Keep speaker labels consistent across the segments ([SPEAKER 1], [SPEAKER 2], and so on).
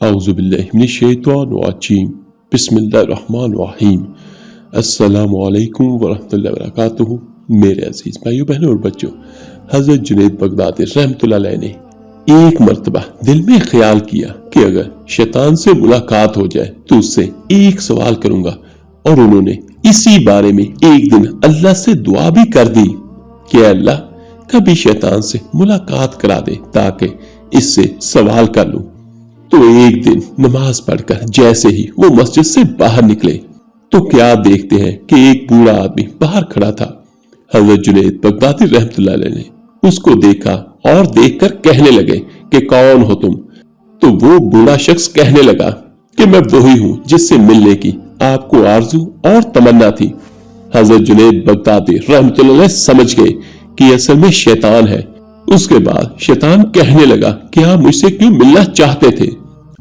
[SPEAKER 1] औज़ुबिल्लाहिमिनश्शैतानिर्रजीम बिस्मिल्लाहिर्रहमानिर्रहीम अस्सलामु अलैकुम वरहमतुल्लाहि वबरकातुहू। मेरे अजीज भाइयों बहनों और बच्चों, हजरत जुनैद बगदादी रहमतुल्लाह अलैह ने एक मर्तबा दिल में ख्याल किया कि अगर शैतान से मुलाकात हो जाए तो उससे एक सवाल करूंगा, और उन्होंने इसी बारे में एक दिन अल्लाह से दुआ भी कर दी कि अल्लाह कभी शैतान से मुलाकात करा दे ताकि इससे सवाल कर लूं। तो एक दिन नमाज पढ़कर जैसे ही वो मस्जिद से बाहर निकले तो क्या देखते हैं कि एक बूढ़ा आदमी बाहर खड़ा था। हजरत जुनैद बगदादी रहमतुल्लाह अलैह ने उसको देखा और देखकर कहने लगे कि कौन हो तुम? तो वो बूढ़ा शख्स कहने लगा कि मैं वही हूं जिससे मिलने की आपको आरजू और तमन्ना थी। हजरत जुनैद बगदादी रहमतुल्लाह अलैह समझ गए कि असल में शैतान है। उसके बाद शैतान कहने लगा कि आप मुझसे क्यों मिलना चाहते थे?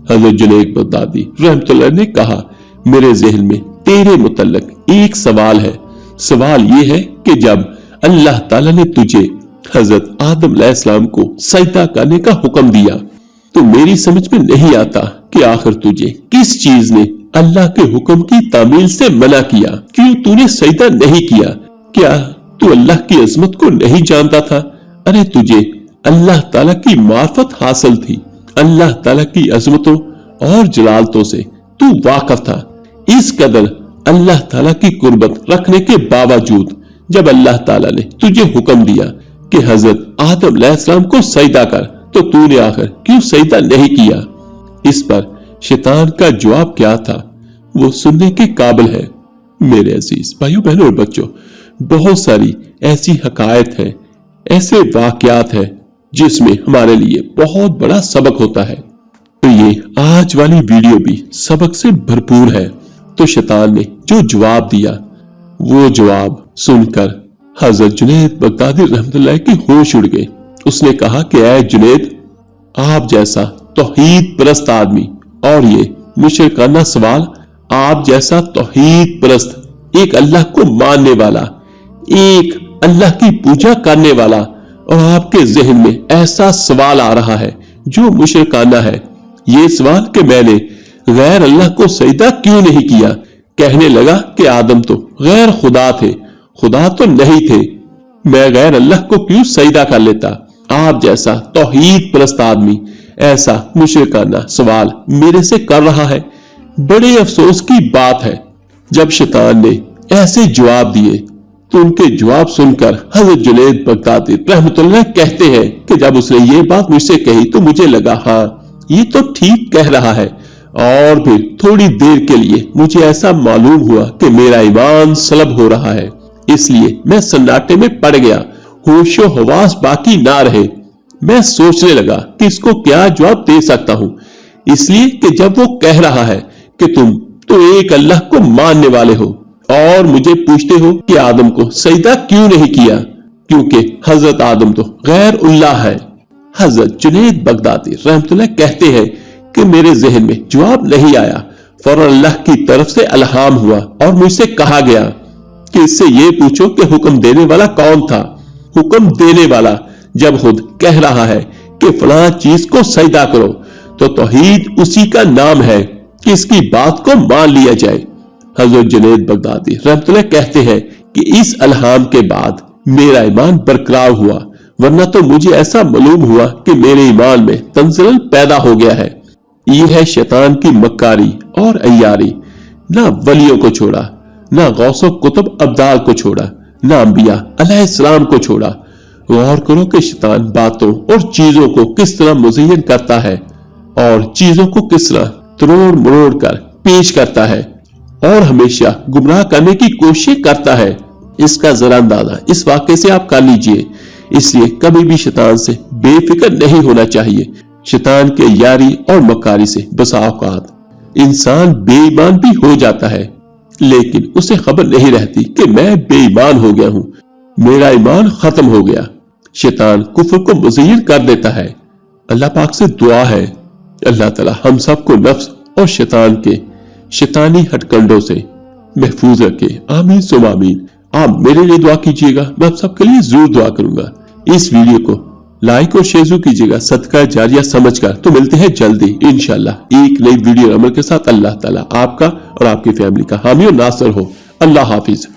[SPEAKER 1] हजरत जुनैद बगदादी रहमतुल्लाह ने कहा, मेरे ज़हन में तेरे मुतल्लिक एक सवाल है। सवाल ये है कि जब अल्लाह ताला ने तुझे हजरत आदम अलैहिस्सलाम को सजदा करने का हुक्म दिया तो मेरी समझ में नहीं आता कि आखिर तुझे किस चीज ने अल्लाह के हुक्म की तामील से मना किया? क्यों तूने सजदा नहीं किया? क्या तू अल्लाह की अजमत को नहीं जानता था? अरे तुझे अल्लाह ताला की मार्फत हासिल थी, अल्लाह ताला की अजमतों और जलालतों से तू वाकिफ था। इस कदर अल्लाह ताला की कुर्बत रखने के बावजूद जब अल्लाह ताला ने तुझे हुक्म दिया कि हजरत आदम अलैहिस्सलाम को सजदा कर तो तूने आखिर क्यों सजदा नहीं किया? इस पर शैतान का जवाब क्या था वो सुनने के काबिल है। मेरे अजीज भाइयों बहनों और बच्चों, बहुत सारी ऐसी हकायत है, ऐसे वाकयात है जिसमें हमारे लिए बहुत बड़ा सबक होता है। तो ये आज वाली वीडियो भी सबक से भरपूर है। तो शैतान ने जो जवाब दिया वो जवाब सुनकर हजरत जुनैद बगदादी रहमतुल्लाह के होश उड़ गए। उसने कहा कि ऐ जुनैद, आप जैसा तौहीद परस्त आदमी और ये मुशरिकाना सवाल, आप जैसा तौहीद परस्त एक अल्लाह को मानने वाला, एक अल्लाह की पूजा करने वाला, और आपके जहन में ऐसा सवाल आ रहा है जो मुशरिकाना है। ये सवाल कि मैंने गैर अल्लाह को सजदा क्यों नहीं किया? कहने लगा कि आदम तो गैर खुदा थे, खुदा तो नहीं थे, मैं गैर अल्लाह को क्यों सजदा कर लेता? आप जैसा तौहीद परस्त आदमी ऐसा मुशरिकाना सवाल मेरे से कर रहा है। बड़े अफसोस की बात है। जब शैतान ने ऐसे जवाब दिए तो उनके जवाब सुनकर हजरत जुनैद बगदादी रहमतुल्लाह कहते हैं कि जब उसने ये बात मुझसे कही तो मुझे लगा हाँ ये तो ठीक कह रहा है, और फिर थोड़ी देर के लिए मुझे ऐसा मालूम हुआ कि मेरा ईमान सलब हो रहा है। इसलिए मैं सन्नाटे में पड़ गया, होशो हवास बाकी ना रहे। मैं सोचने लगा कि इसको क्या जवाब दे सकता हूँ, इसलिए कि जब वो कह रहा है कि तुम तो एक अल्लाह को मानने वाले हो और मुझे पूछते हो कि आदम को सजदा क्यों नहीं किया, क्योंकि हजरत आदम तो गैर उल्लाह है। हजरत जुनैद बगदादी रहमतुल्लाह कहते हैं कि मेरे जहन में जवाब नहीं आया। फौरन अल्लाह की तरफ से अलहाम हुआ और मुझसे कहा गया कि इससे ये पूछो कि हुक्म देने वाला कौन था। हुक्म देने वाला जब खुद कह रहा है कि फलां चीज को सजदा करो तो तौहीद उसी का नाम है कि इसकी बात को मान लिया जाए। हजरत जुनैद बगदादी रहमतुल्लाह कहते हैं कि इस अलहाम के बाद मेरा ईमान बरकरार हुआ, वरना तो मुझे ऐसा मालूम हुआ कि मेरे ईमान में तंजल पैदा हो गया है। ये है शैतान की मक्कारी और अय्यारी। ना वलियों को छोड़ा, ना गौसो कुतुब अब्दाल को छोड़ा, ना अंबिया अलैहिस्सलाम को छोड़ा। गौर करो कि शैतान बातों और चीजों को किस तरह मुज़य्यन करता है और चीजों को किस तरह तरोड़ मरोड़ कर पेश करता है और हमेशा गुमराह करने की कोशिश करता है। इसका जरा अंदाजा इस वाक्य से आप कर लीजिए। इसलिए कभी भी शैतान से बेफिक्र नहीं होना चाहिए। शैतान के यारी और मकारी से बसा औकात इंसान बेईमान भी हो जाता है, लेकिन उसे खबर नहीं रहती कि मैं बेईमान हो गया हूं, मेरा ईमान खत्म हो गया। शैतान कुफ्र को मुज़य्यन कर देता है। अल्लाह पाक से दुआ है अल्लाह ताला हम सबको नफ्स और शैतान के शैतानी हथकंडों से महफूज रखे। आमीन सुम आमीन। आप मेरे लिए दुआ कीजिएगा, मैं आप सबके लिए जरूर दुआ करूंगा। इस वीडियो को لائک اور شیئر کیجیے گا صدقہ جاریہ سمجھ کر۔ تو ملتے ہیں جلدی انشاءاللہ ایک نئی ویڈیو عمل کے ساتھ۔ اللہ تعالیٰ آپ کا اور آپ کی فیملی کا حامی و ناصر ہو۔ اللہ حافظ۔